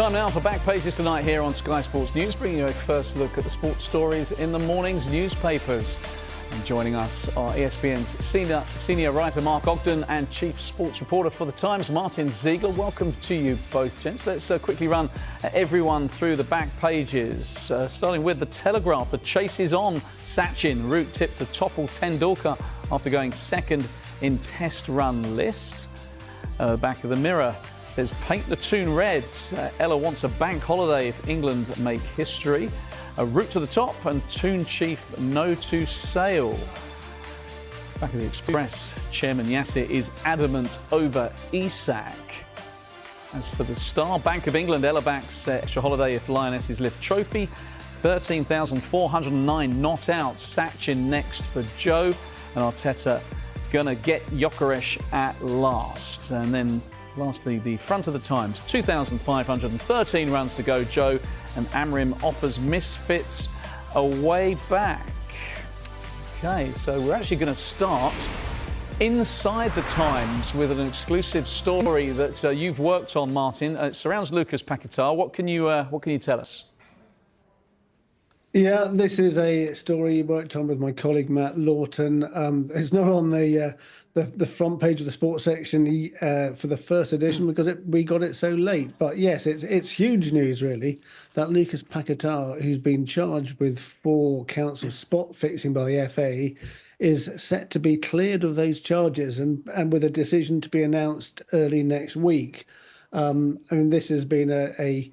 Time now for Back Pages tonight here on Sky Sports News, bringing you a first look at the sports stories in the morning's newspapers. And joining us are ESPN's senior writer Mark Ogden and chief sports reporter for The Times, Martin Ziegler. Welcome to you both, gents. Let's quickly run everyone through the back pages, starting with The Telegraph. The chase is on. Sachin, route tip to topple Tendulkar after going second in test run list. Back of the Mirror says paint the Toon red. Ella wants a bank holiday if England make history. A route to the top and Toon chief no to sail. Back of the Express, Chairman Yasser is adamant over Isak. As for the Star, Bank of England, Ella backs extra holiday if Lionesses lift trophy. 13,409 not out. Sachin next for Joe. And Arteta gonna get Gyokeres at last. And then lastly, the front of the Times, 2,513 runs to go, Joe, and Amrim offers misfits a way back. Okay, so we're actually going to start inside the Times with an exclusive story that you've worked on, Martin. It surrounds Lucas Paqueta. What can you tell us? Yeah, this is a story you worked on with my colleague Matt Lawton. It's not on the front page of the sports section for the first edition because we got it so late. But yes, it's huge news really that Lucas Paqueta, who's been charged with 4 counts of spot fixing by the FA, is set to be cleared of those charges and with a decision to be announced early next week. I mean, this has been a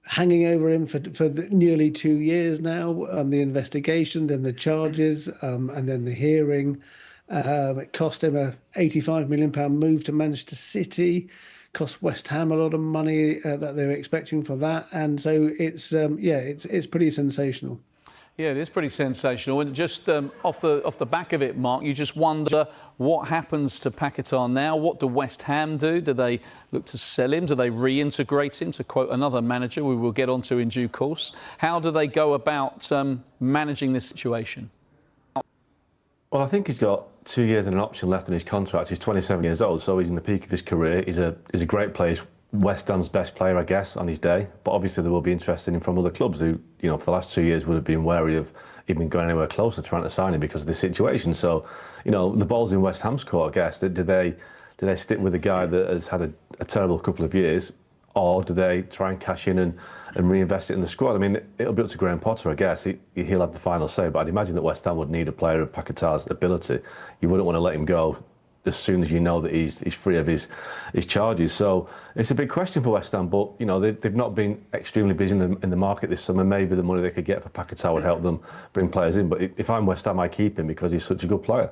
hanging over him for nearly 2 years now. The investigation, then the charges, and then the hearing. It cost him a £85 million move to Manchester City. Cost West Ham a lot of money that they were expecting for that, and so it's pretty sensational. Yeah, it is pretty sensational. And just off the back of it, Mark, you just wonder what happens to Paqueta now. What do West Ham do? Do they look to sell him? Do they reintegrate him, to quote another manager we will get onto in due course? How do they go about managing this situation? Well, I think he's got 2 years and an option left in his contract. He's 27 years old, so he's in the peak of his career. He's a great player. He's West Ham's best player, I guess, on his day. But obviously there will be interest in him from other clubs who, for the last 2 years would have been wary of even going anywhere close to trying to sign him because of this situation. So, the ball's in West Ham's court, I guess. Do they stick with a guy that has had a terrible couple of years, or do they try and cash in and reinvest it in the squad? I mean, it'll be up to Graham Potter, I guess. He'll have the final say, but I'd imagine that West Ham would need a player of Paqueta's ability. You wouldn't want to let him go as soon as you know that he's free of his charges. So it's a big question for West Ham, but they've not been extremely busy in the market this summer. Maybe the money they could get for Paqueta would help them bring players in. But if I'm West Ham, I keep him because he's such a good player.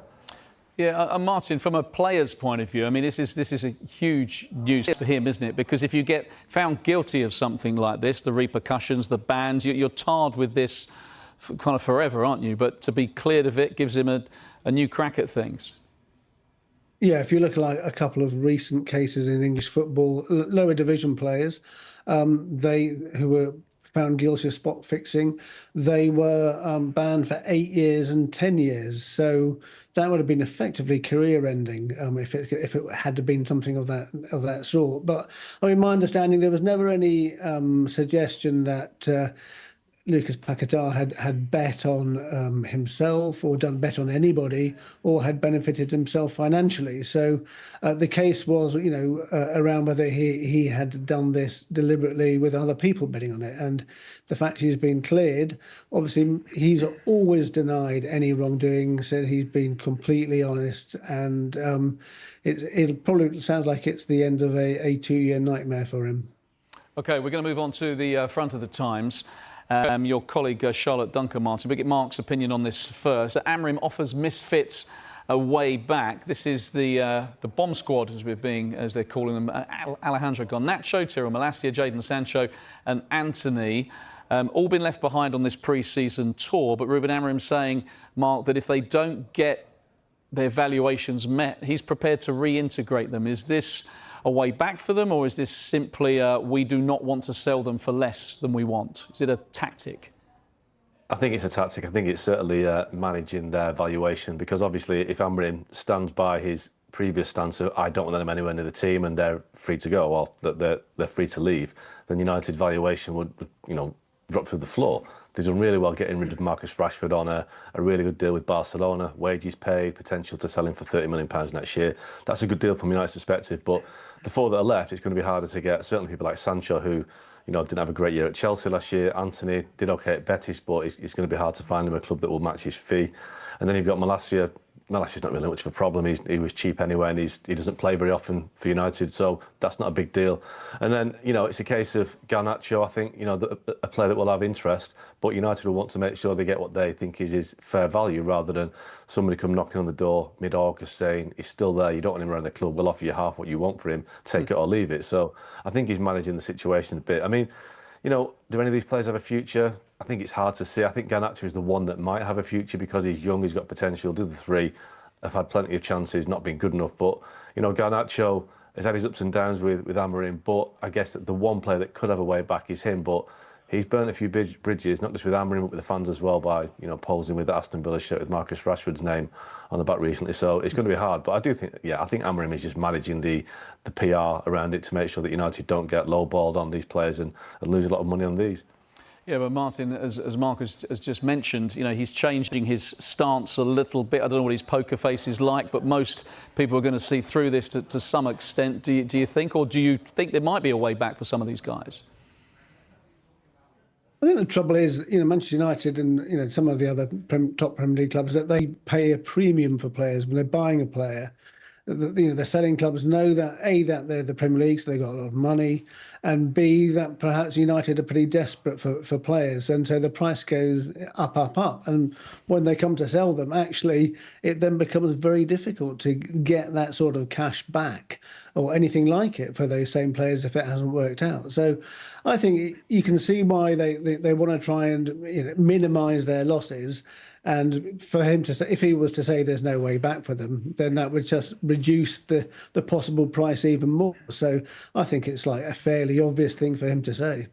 Yeah, Martin, from a player's point of view, I mean, this is a huge news for him, isn't it? Because if you get found guilty of something like this, the repercussions, the bans, you're tarred with this kind of forever, aren't you? But to be cleared of it gives him a new crack at things. Yeah, if you look at like a couple of recent cases in English football, lower division players, who were found guilty of spot fixing, they were banned for 8 years and 10 years. So that would have been effectively career-ending if it had been something of that sort. But I mean, my understanding, there was never any suggestion that Lucas Paqueta had bet on himself or done bet on anybody or had benefited himself financially. So the case was, around whether he had done this deliberately with other people betting on it. And the fact he's been cleared, obviously he's always denied any wrongdoing, said he's been completely honest. And it probably sounds like it's the end of a 2-year nightmare for him. OK, we're going to move on to the front of the Times. Your colleague Charlotte Duncan, Martin, we get Mark's opinion on this first. Amrim offers misfits a way back. This is the bomb squad, as they're calling them. Alejandro Garnacho, Tiro Malacia, Jadon Sancho and Anthony. All been left behind on this pre-season tour. But Ruben Amorim saying, Mark, that if they don't get their valuations met, he's prepared to reintegrate them. Is this a way back for them, or is this simply we do not want to sell them for less than we want? Is it a tactic? I think it's a tactic. I think it's certainly managing their valuation, because obviously if Amorim stands by his previous stance of I don't want them anywhere near the team and they're free to go, or that they're free to leave, then United valuation would, drop through the floor. They've done really well getting rid of Marcus Rashford on a really good deal with Barcelona, wages paid, potential to sell him for £30 million next year. That's a good deal from United's perspective, but the four that are left, it's going to be harder to get. Certainly people like Sancho, who didn't have a great year at Chelsea last year. Anthony did okay at Betis, but it's going to be hard to find him a club that will match his fee. And then you've got Malacia. Malacia's not really much of a problem. He was cheap anyway, and he doesn't play very often for United, so that's not a big deal. And then, it's a case of Garnacho, I think, a player that will have interest, but United will want to make sure they get what they think is his fair value, rather than somebody come knocking on the door mid-August saying, he's still there, you don't want him around the club, we'll offer you half what you want for him, take it or leave it. So I think he's managing the situation a bit. I mean, do any of these players have a future? I think it's hard to say. I think Garnacho is the one that might have a future because he's young, he's got potential. The other three have had plenty of chances, not been good enough. But, Garnacho has had his ups and downs with Amorim, but I guess that the one player that could have a way back is him. But he's burnt a few bridges, not just with Amorim, but with the fans as well, by, posing with the Aston Villa shirt with Marcus Rashford's name on the back recently. So it's going to be hard. But I do think, I think Amorim is just managing the PR around it to make sure that United don't get lowballed on these players and lose a lot of money on these. Yeah, but Martin, as Mark has just mentioned, he's changing his stance a little bit. I don't know what his poker face is like, but most people are going to see through this to some extent. Do you think, or do you think there might be a way back for some of these guys? I think the trouble is, Manchester United and some of the other top Premier League clubs, that they pay a premium for players when they're buying a player. The selling clubs know that A, that they're the Premier League, so they've got a lot of money, and B, that perhaps United are pretty desperate for players, and so the price goes up. And when they come to sell them, actually, it then becomes very difficult to get that sort of cash back or anything like it for those same players if it hasn't worked out. So I think you can see why they want to try and minimise their losses. And for him to say, if he was to say there's no way back for them, then that would just reduce the possible price even more. So I think it's like a fairly obvious thing for him to say.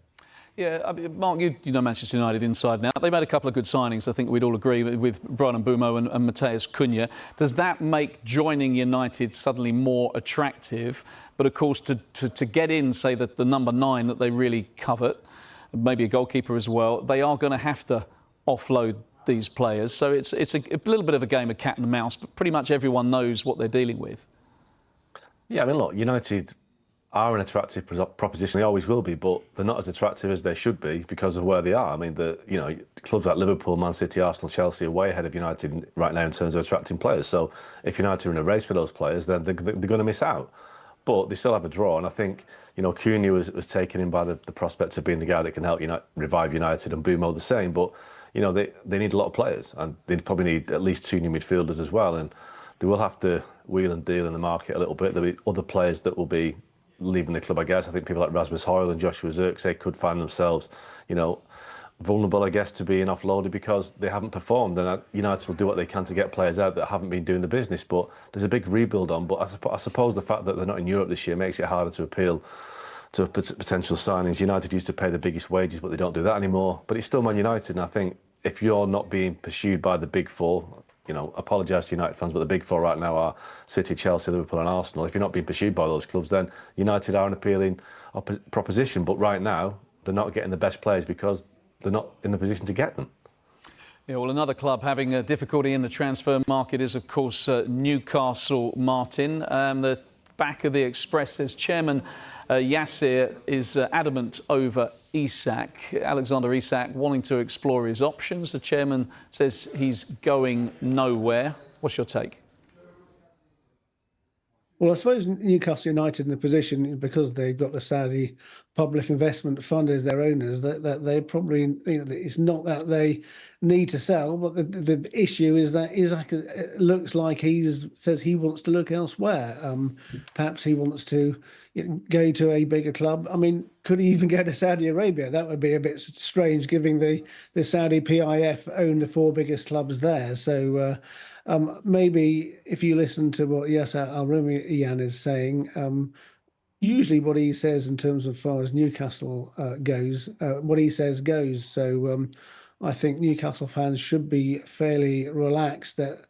Yeah, I mean, Mark, you know Manchester United inside and out. They made a couple of good signings, I think we'd all agree, with Brian Mbeumo and Matheus Cunha. Does that make joining United suddenly more attractive? But of course, to get in, say, the number 9 that they really covet, maybe a goalkeeper as well, they are going to have to offload these players. So it's a little bit of a game of cat and mouse, but pretty much everyone knows what they're dealing with. Yeah, I mean, look, United are an attractive proposition. They always will be, but they're not as attractive as they should be because of where they are. I mean, clubs like Liverpool, Man City, Arsenal, Chelsea are way ahead of United right now in terms of attracting players. So if United are in a race for those players, then they're going to miss out. But they still have a draw, and I think Cunha was taken in by the prospect of being the guy that can help revive United, and Mbeumo the same. But they need a lot of players, and they probably need at least 2 new midfielders as well. And they will have to wheel and deal in the market a little bit. There'll be other players that will be leaving the club, I guess. I think people like Rasmus Højlund and Joshua Zirkzee could find themselves, vulnerable, I guess, to being offloaded because they haven't performed. And United will do what they can to get players out that haven't been doing the business. But there's a big rebuild on. But I suppose the fact that they're not in Europe this year makes it harder to appeal to potential signings. United used to pay the biggest wages, but they don't do that anymore. But it's still Man United, and I think if you're not being pursued by the big four, apologise to United fans, but the big four right now are City, Chelsea, Liverpool and Arsenal. If you're not being pursued by those clubs, then United are an appealing proposition. But right now, they're not getting the best players because they're not in the position to get them. Yeah, well, another club having a difficulty in the transfer market is, of course, Newcastle, Martin. The back of the Express says Chairman Yasser is adamant over Isak, Alexander Isak, wanting to explore his options. The chairman says he's going nowhere. What's your take? Well, I suppose Newcastle United in the position, because they've got the Saudi Public Investment Fund as their owners, that they probably, it's not that they need to sell, but the issue is that Isak looks like says he wants to look elsewhere. Perhaps he wants to go to a bigger club. I mean, could he even go to Saudi Arabia? That would be a bit strange, given the Saudi PIF own the 4 biggest clubs there. So maybe if you listen to what Yasser Al-Rumayyan is saying, usually what he says in terms of far as Newcastle goes, what he says goes. So I think Newcastle fans should be fairly relaxed that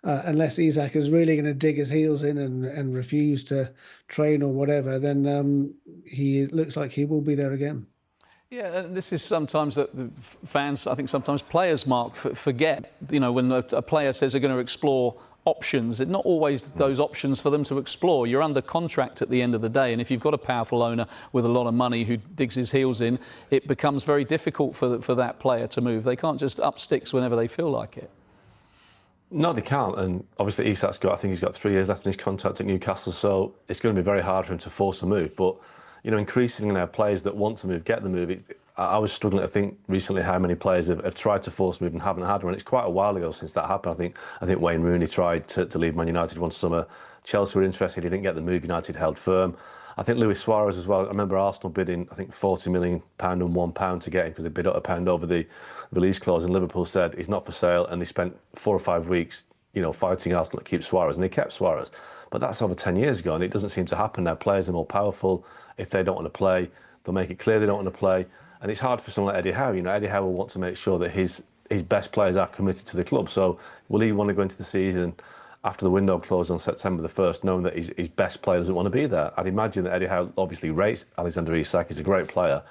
unless Isak is really going to dig his heels in and refuse to train or whatever, then he looks like he will be there again. Yeah, and this is sometimes that the fans, I think sometimes players, Mark, forget, when a player says they're going to explore options, it's not always those options for them to explore. You're under contract at the end of the day, and if you've got a powerful owner with a lot of money who digs his heels in, it becomes very difficult for that player to move. They can't just up sticks whenever they feel like it. No, they can't. And obviously Isak's I think he's got 3 years left in his contract at Newcastle, so it's going to be very hard for him to force a move. But increasingly now players that want to move get the move. I was struggling to think recently how many players have tried to force a move and haven't had one. It's quite a while ago since that happened. I think Wayne Rooney tried to leave Man United one summer. Chelsea were interested. He didn't get the move. United held firm. I think Luis Suarez as well. I remember Arsenal bidding, I think, £40 million and £1 to get him because they bid up £1 over the release clause. And Liverpool said he's not for sale. And they spent 4 or 5 weeks, fighting Arsenal to keep Suarez. And they kept Suarez. But that's over 10 years ago. And it doesn't seem to happen now. Players are more powerful. If they don't want to play, they'll make it clear they don't want to play. And it's hard for someone like Eddie Howe. Eddie Howe will want to make sure that his best players are committed to the club. So will he want to go into the season after the window closed on September the 1st, knowing that his best player doesn't want to be there? I'd imagine that Eddie Howe obviously rates Alexander Isak. He's a great player.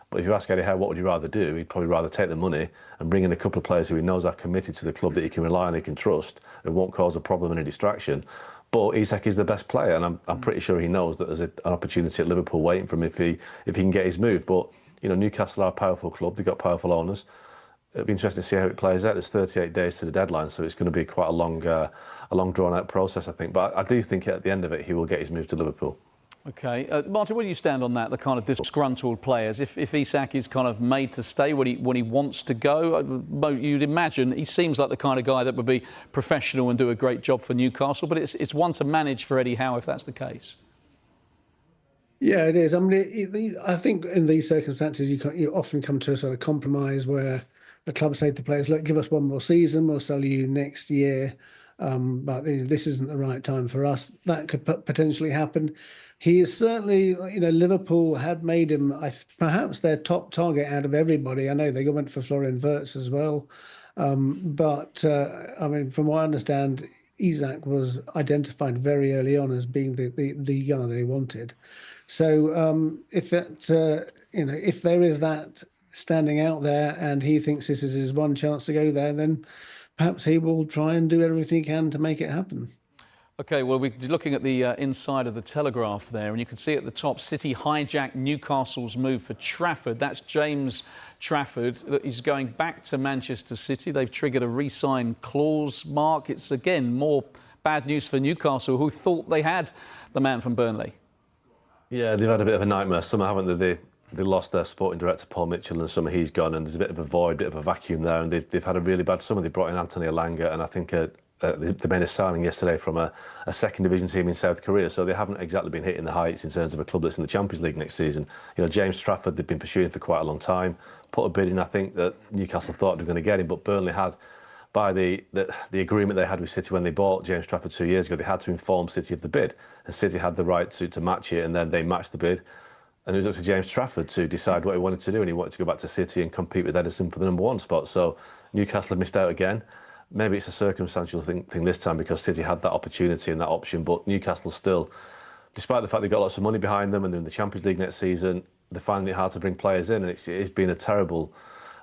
But if you ask Eddie Howe what would he rather do, he'd probably rather take the money and bring in a couple of players who he knows are committed to the club, that he can rely on, he can trust, who won't cause a problem and a distraction. But Isak is the best player, and I'm pretty sure he knows that there's an opportunity at Liverpool waiting for him if he can get his move. But Newcastle are a powerful club. They've got powerful owners. It'll be interesting to see how it plays out. There's 38 days to the deadline, so it's going to be quite a long drawn-out process, I think. But I do think at the end of it, he will get his move to Liverpool. OK. Martin, where do you stand on that, the kind of disgruntled players? If Isak is kind of made to stay when he wants to go, you'd imagine he seems like the kind of guy that would be professional and do a great job for Newcastle, but it's one to manage for Eddie Howe if that's the case. Yeah, it is. I mean, I think in these circumstances, you often come to a sort of compromise where the club say to players, look, give us one more season, we'll sell you next year. But this isn't the right time for us. That could potentially happen. He is certainly, Liverpool had made him perhaps their top target out of everybody. I know they went for Florian Wirtz as well. But I mean, from what I understand, Isak was identified very early on as being the guy they wanted. So if there is that standing out there and he thinks this is his one chance to go there, then perhaps he will try and do everything he can to make it happen. OK, well, we're looking at the inside of the Telegraph there, and you can see at the top, City hijacked Newcastle's move for Trafford. That's James Trafford. He's going back to Manchester City. They've triggered a re-sign clause, Mark. It's, again, more bad news for Newcastle, who thought they had the man from Burnley. Yeah, they've had a bit of a nightmare summer, haven't they? They lost their sporting director, Paul Mitchell, and summer he's gone, and there's a bit of a void, bit of a vacuum there, and they've had a really bad summer. They brought in Anthony Elanga, and I think they made a signing yesterday from a second division team in South Korea, so they haven't exactly been hitting the heights in terms of a club that's in the Champions League next season. James Trafford, they've been pursuing for quite a long time, put a bid in, I think, that Newcastle thought they were going to get him, but Burnley had, by the agreement they had with City when they bought James Trafford 2 years ago, they had to inform City of the bid, and City had the right to match it, and then they matched the bid. And it was up to James Trafford to decide what he wanted to do, and he wanted to go back to City and compete with Ederson for the #1 spot. So Newcastle have missed out again. Maybe it's a circumstantial thing this time because City had that opportunity and that option, but Newcastle still, despite the fact they've got lots of money behind them and they're in the Champions League next season, they're finding it hard to bring players in, and it's been a terrible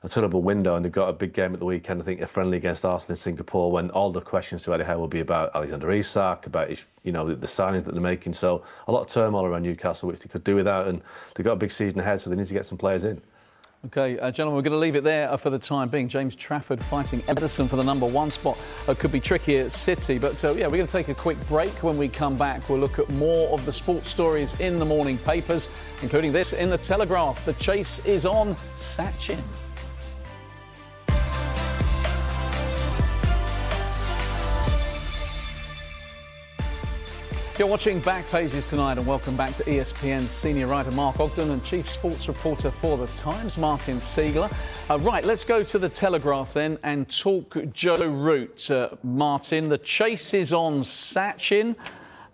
window, and they've got a big game at the weekend, I think a friendly against Arsenal in Singapore, when all the questions to Eddie Howe will be about Alexander Isak, about his, the signings that they're making. So a lot of turmoil around Newcastle, which they could do without, and they've got a big season ahead, so they need to get some players in. OK, gentlemen, we're going to leave it there for the time being. James Trafford fighting Ederson for the #1 spot. Could be tricky at City, but yeah, we're going to take a quick break. When we come back, we'll look at more of the sports stories in the morning papers, including this in the Telegraph. The chase is on Sachin. You're watching Back Pages tonight, and welcome back to ESPN's senior writer Mark Ogden and chief sports reporter for The Times, Martin Siegler. Right, let's go to the Telegraph then and talk Joe Root. Martin, the chase is on Sachin.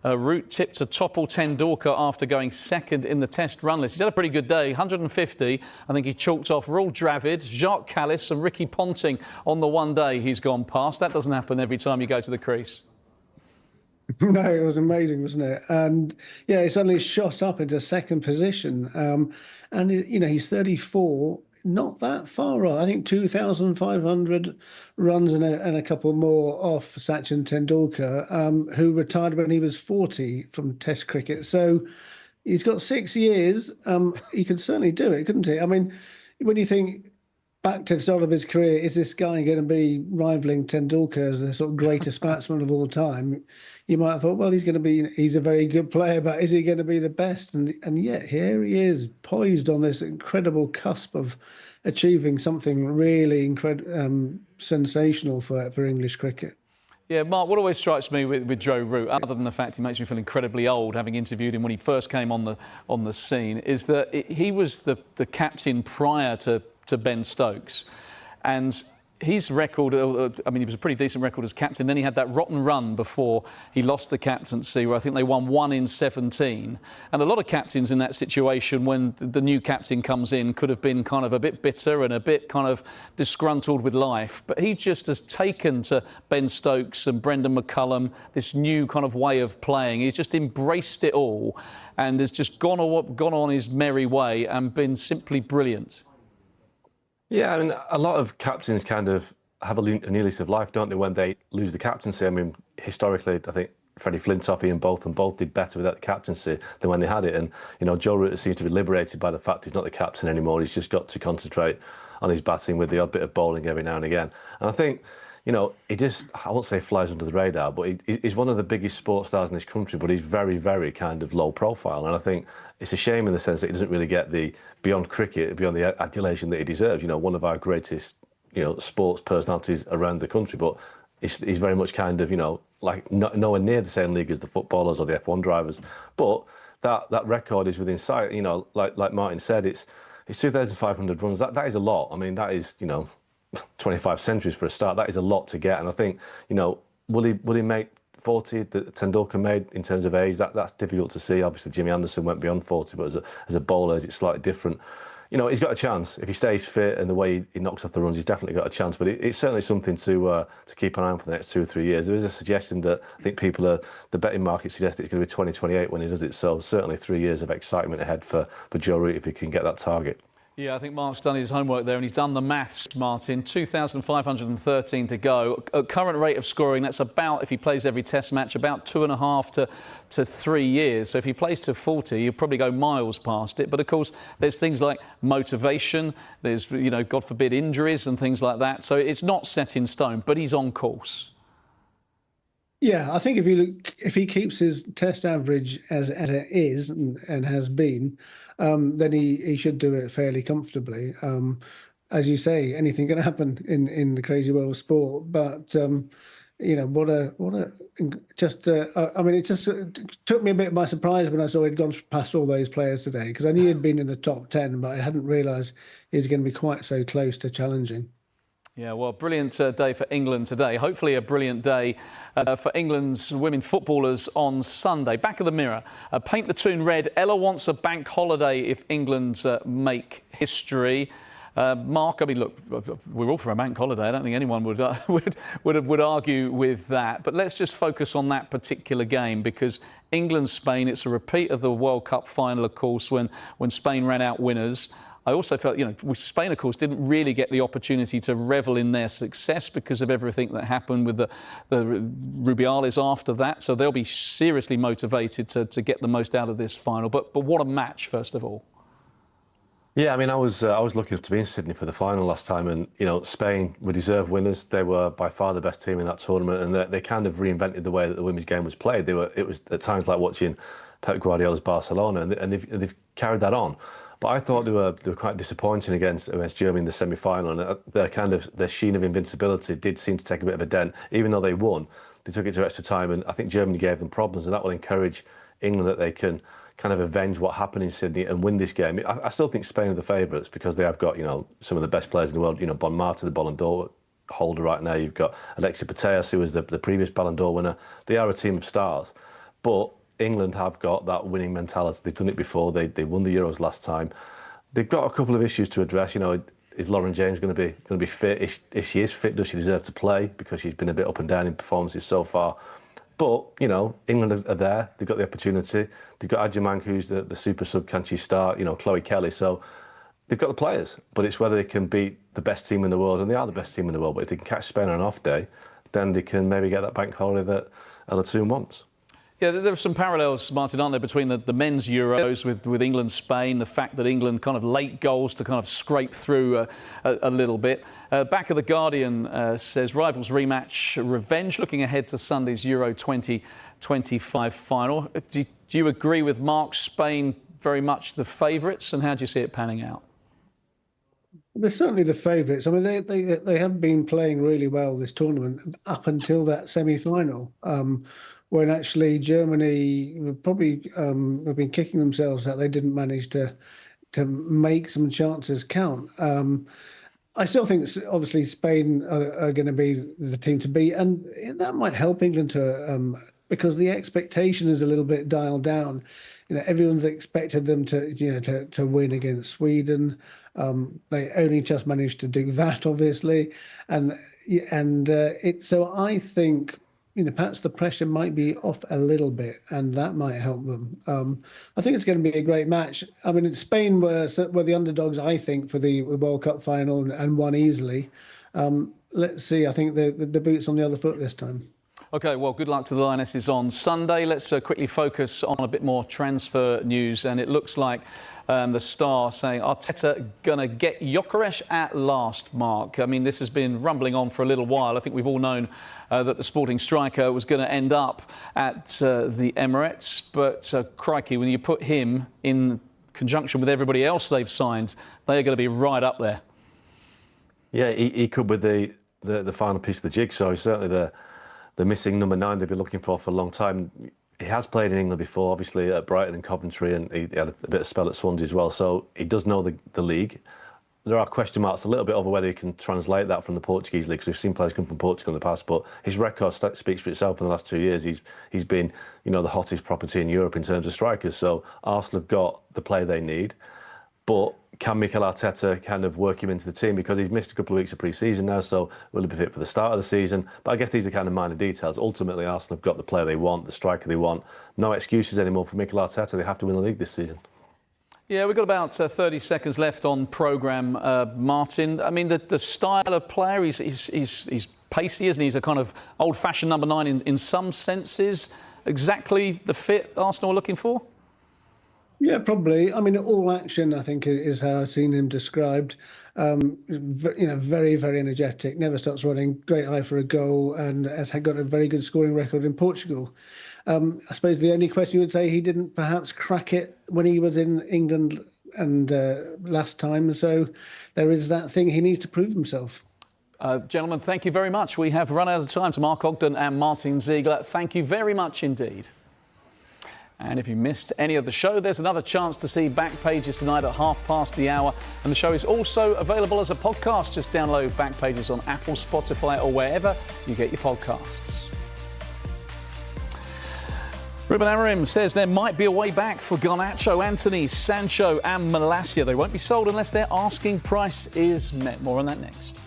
Root tipped to topple Tendulkar after going second in the Test run list. He's had a pretty good day, 150. I think he chalked off Raul Dravid, Jacques Kallis and Ricky Ponting on the one day he's gone past. That doesn't happen every time you go to the crease. No, it was amazing, wasn't it? And yeah, he suddenly shot up into second position. And, you know, he's 34. Not that far off. I think 2,500 runs and a couple more off Sachin Tendulkar, who retired when he was 40 from Test cricket. So he's got 6 years. He could certainly do it, couldn't he? I mean, when you think back to the start of his career, is this guy going to be rivaling Tendulkar as the sort of greatest batsman of all time? You might have thought, well, he's a very good player, but is he going to be the best? And yet here he is, poised on this incredible cusp of achieving something really sensational for English cricket. Yeah, Mark, what always strikes me with Joe Root, other than the fact he makes me feel incredibly old, having interviewed him when he first came on the scene, is that he was the captain prior to Ben Stokes. And his record, I mean, he was a pretty decent record as captain. Then he had that rotten run before he lost the captaincy, where I think they won 1 in 17. And a lot of captains in that situation, when the new captain comes in, could have been kind of a bit bitter and a bit kind of disgruntled with life. But he just has taken to Ben Stokes and Brendan McCullum this new kind of way of playing. He's just embraced it all and has just gone on his merry way and been simply brilliant. Yeah, I mean, a lot of captains kind of have a new lease of life, don't they, when they lose the captaincy? I mean, historically, I think Freddie Flintoff and both did better without the captaincy than when they had it. And, you know, Joe Root seems to be liberated by the fact he's not the captain anymore. He's just got to concentrate on his batting with the odd bit of bowling every now and again. And I think, you know, he just, I won't say flies under the radar, but he's one of the biggest sports stars in this country, but he's very, very kind of low profile. And I think it's a shame in the sense that he doesn't really get the, beyond cricket, beyond the adulation that he deserves. You know, one of our greatest, you know, sports personalities around the country, but he's very much kind of, you know, like nowhere near the same league as the footballers or the F1 drivers. But that record is within sight. You know, like Martin said, it's 2,500 runs. That is a lot. I mean, that is, you know, 25 centuries for a start. That is a lot to get. And I think, you know, will he make 40 that Tendulkar made in terms of age? That's difficult to see. Obviously, Jimmy Anderson went beyond 40, but as a bowler, it's slightly different. You know, he's got a chance. If he stays fit and the way he knocks off the runs, he's definitely got a chance. But it's certainly something to keep an eye on for the next 2 or 3 years. There is a suggestion that I think the betting market suggests it's going to be 2028 when he does it. So certainly 3 years of excitement ahead for Joe Root if he can get that target. Yeah, I think Mark's done his homework there and he's done the maths, Martin. 2,513 to go. At current rate of scoring, that's about, if he plays every test match, about 2.5 to 3 years. So if he plays to 40, he'll probably go miles past it. But of course, there's things like motivation, there's, you know, God forbid, injuries and things like that. So it's not set in stone, but he's on course. Yeah, I think if he keeps his test average as it is and has been, then he should do it fairly comfortably. As you say, anything can happen in the crazy world of sport. But you know, I mean, it just took me a bit by surprise when I saw he'd gone past all those players today, because I knew he'd been in the top 10, but I hadn't realised he was going to be quite so close to challenging. Yeah, well, brilliant day for England today. Hopefully a brilliant day for England's women footballers on Sunday. Back of the mirror, paint the tune red. Ella wants a bank holiday if England make history. Mark, I mean, look, we're all for a bank holiday. I don't think anyone would argue with that. But let's just focus on that particular game, because England-Spain, it's a repeat of the World Cup final, of course, when Spain ran out winners. I also felt, you know, Spain, of course, didn't really get the opportunity to revel in their success because of everything that happened with the Rubiales after that. So they'll be seriously motivated to get the most out of this final. But what a match, first of all. Yeah, I mean, I was lucky enough to be in Sydney for the final last time, and you know, Spain were deserved winners. They were by far the best team in that tournament, and they kind of reinvented the way that the women's game was played. It was at times like watching Pep Guardiola's Barcelona, and they've carried that on. But I thought they were quite disappointing against Germany in the semi-final, and their sheen of invincibility did seem to take a bit of a dent. Even though they won, they took it to extra time, and I think Germany gave them problems, and that will encourage England that they can kind of avenge what happened in Sydney and win this game. I still think Spain are the favourites because they have got, you know, some of the best players in the world. You know, Bon Mata, the Ballon d'Or holder right now. You've got Alexia Putellas, who was the previous Ballon d'Or winner. They are a team of stars. But England have got that winning mentality. They've done it before. They won the Euros last time. They've got a couple of issues to address. You know, is Lauren James going to be fit? If she is fit, does she deserve to play? Because she's been a bit up and down in performances so far. But, you know, England are there. They've got the opportunity. They've got Adjumang, who's the super sub. Can she start? You know, Chloe Kelly. So they've got the players. But it's whether they can beat the best team in the world. And they are the best team in the world. But if they can catch Spain on an off day, then they can maybe get that bank holiday that Ella Toon wants. Yeah, there are some parallels, Martin, aren't there, between the men's Euros with England, Spain, the fact that England kind of late goals to kind of scrape through a little bit. Back of the Guardian says rivals rematch revenge, looking ahead to Sunday's Euro 2025 final. Do you agree with Mark, Spain very much the favourites, and how do you see it panning out? They're certainly the favourites. I mean, they have been playing really well this tournament up until that semi-final. When actually Germany probably have been kicking themselves that they didn't manage to make some chances count. I still think obviously Spain are going to be the team to beat, and that might help England to because the expectation is a little bit dialed down. You know, everyone's expected them to win against Sweden. They only just managed to do that, obviously, and so I think, you know, perhaps the pressure might be off a little bit, and that might help them. I think it's going to be a great match. I mean, Spain were the underdogs, I think, for the World Cup final and won easily. Let's see. I think the boot's on the other foot this time. OK, well, good luck to the Lionesses on Sunday. Let's quickly focus on a bit more transfer news. And it looks like the Star saying Arteta going to get Gyokeres at last, Mark. I mean, this has been rumbling on for a little while. I think we've all known that the Sporting striker was going to end up at the Emirates. But crikey, when you put him in conjunction with everybody else they've signed, they are going to be right up there. Yeah, he could be the final piece of the jigsaw. He's certainly the missing number 9 they've been looking for a long time. He has played in England before, obviously at Brighton and Coventry, and he had a bit of spell at Swansea as well. So he does know the league. There are question marks a little bit over whether he can translate that from the Portuguese league, because we've seen players come from Portugal in the past, but his record speaks for itself in the last 2 years. He's been, you know, the hottest property in Europe in terms of strikers. So Arsenal have got the player they need, but can Mikel Arteta kind of work him into the team? Because he's missed a couple of weeks of pre-season now, so will he be fit for the start of the season? But I guess these are kind of minor details. Ultimately, Arsenal have got the player they want, the striker they want. No excuses anymore for Mikel Arteta. They have to win the league this season. Yeah, we've got about 30 seconds left on programme, Martin. I mean, the style of player, he's pacey, isn't he? He's a kind of old-fashioned number 9 in some senses. Exactly the fit Arsenal are looking for? Yeah, probably. I mean, all action, I think, is how I've seen him described. You know, very, very energetic, never stops running, great eye for a goal, and has got a very good scoring record in Portugal. I suppose the only question you would say, he didn't perhaps crack it when he was in England and last time. So there is that thing. He needs to prove himself. Gentlemen, thank you very much. We have run out of time. To Mark Ogden and Martin Ziegler, thank you very much indeed. And if you missed any of the show, there's another chance to see Back Pages tonight at hour. And the show is also available as a podcast. Just download Back Pages on Apple, Spotify, or wherever you get your podcasts. Ruben Amorim says there might be a way back for Garnacho, Anthony, Sancho and Malacia. They won't be sold unless their asking price is met. More on that next.